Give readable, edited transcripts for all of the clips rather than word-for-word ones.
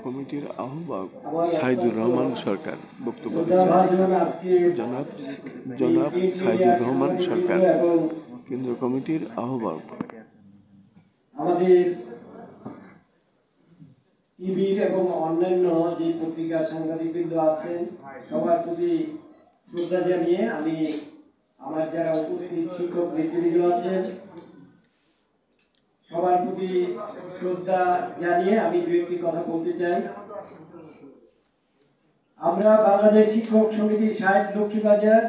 কমিটির আহ্বায়ক সাইদুর রহমান সরকার বক্তব্য দিচ্ছেন। জনাব সাইদুর রহমান সরকার, কেন্দ্রীয় কমিটির আহ্বায়ক। আমাদের টিভির এবং অন্যান্য যে পত্রিকা সাংবাদিকবৃন্দ আছেন সবার প্রতি শ্রদ্ধা জানিয়ে আমি আমার যারা উপস্থিত শিক্ষক নেতৃবৃন্দ আছেন সবার প্রতি শ্রদ্ধা জানিয়ে আমি দু একটি কথা বলতে চাই। আমরা বাংলাদেশ শিক্ষক সমিতি সাহেব লক্ষ্মীবাজার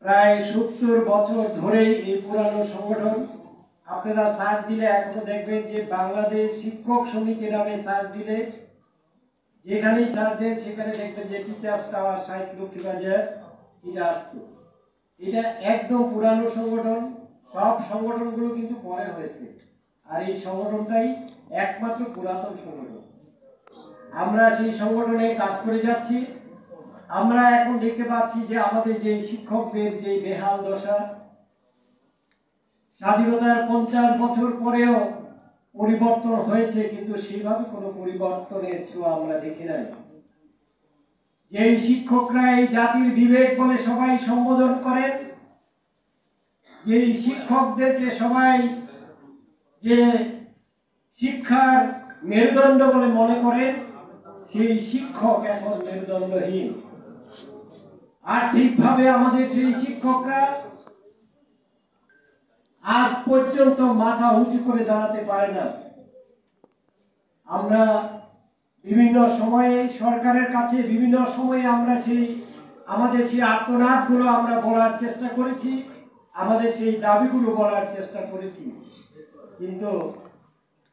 প্রায় 70 বছর ধরেই এই পুরানো সংগঠন। আপনারা সার্চ দিলে এখনো দেখবেন যে বাংলাদেশ শিক্ষক সমিতি নামে সার্চ দিলে যেখানেই সার্চ দেন সেখানে দেখবেন যে টিচার্স টাওয়ার সাহেব লক্ষ্মীবাজার এটা আসছে। এটা একদম পুরানো সংগঠন, সব সংগঠনগুলো কিন্তু পরে হয়েছে, আর এই সংগঠনটাই একমাত্র পুরাতন সংগঠন। আমরা সেই সংগঠনে কাজ করে যাচ্ছি। আমরা এখন দেখতে পাচ্ছি যে আমাদের যে শিক্ষকদের যে বেহাল দশা, স্বাধীনতার 50 বছর পরেও পরিবর্তন হয়েছে, কিন্তু সেইভাবে কোনো পরিবর্তনের ছোঁয়া আমরা দেখি নাই। যেই শিক্ষকরা এই জাতির বিবেক বলে সবাই সম্বোধন করেন, যেই শিক্ষকদেরকে সবাই যে শিক্ষার মেরুদণ্ড বলে মনে করেন, সেই শিক্ষক এখন মেরুদণ্ডহীন। আর্থিকভাবে আমাদের সেই শিক্ষকরা আজ পর্যন্ত মাথা উঁচু করে দাঁড়াতে পারে না। আমরা বিভিন্ন সময়ে সরকারের কাছে বিভিন্ন সময়ে আমরা আমাদের সেই আর্তনাদগুলো আমরা বলার চেষ্টা করেছি, আমাদের সেই দাবিগুলো বলার চেষ্টা করেছি, কিন্তু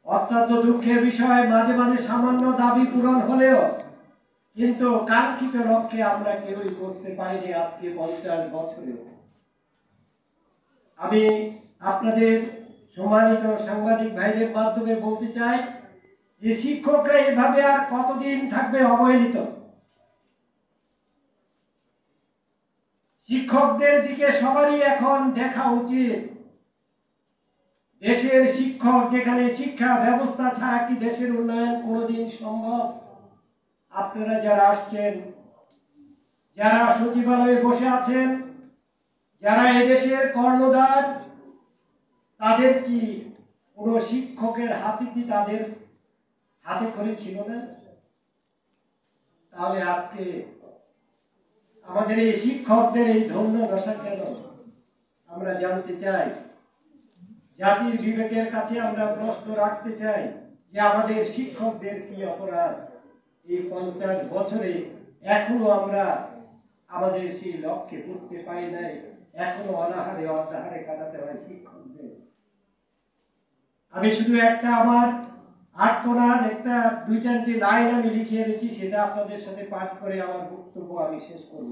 অত্যন্ত দুঃখের বিষয় মাঝে মাঝে সামান্য দাবি পূরণ হলেও কিন্তু কাঙ্ক্ষিত লক্ষ্যে আমরা কেউই করতে পারিনি আজকে 50 বছরে। আমি আপনাদের সম্মানিত সাংবাদিক ভাইদের মাধ্যমে বলতে চাই যে শিক্ষকরা এভাবে আর কতদিন থাকবে অবহেলিত? শিক্ষকদের দিকে সবারই এখন দেখা উচিত। দেশের শিক্ষক, যেখানে শিক্ষা ব্যবস্থা ছাড়া কি দেশের উন্নয়ন কোনোদিন সম্ভব? আপনারা যারা আসছেন, যারা সচিবালয়ে বসে আছেন, যারা এদেশের কর্ণধার, তাদের কি কোন শিক্ষকের হাতে কি তাদের হাতে করে ছিল না? তাহলে আজকে আমাদের এই শিক্ষকদের এই ধন্য দশা কেন? আমরা জানতে চাই। জাতির বিবেকের কাছে আমরা প্রশ্ন রাখতে চাই যে আমাদের শিক্ষকদের কি অপরাধ? এই 50 বছরে এখনো আমরা আমাদের সেই লক্ষ্যে পৌঁছতে পারি নাই, এখনো অনাহারে অর্ধাহারে কাটাতে হয় শিক্ষকদের। আমি শুধু একটা আমার আর্তনাদ, একটা 2-4টি লাইন আমি লিখে এনেছি, সেটা আপনাদের সাথে পাঠ করে আমার বক্তব্য আমি শেষ করব।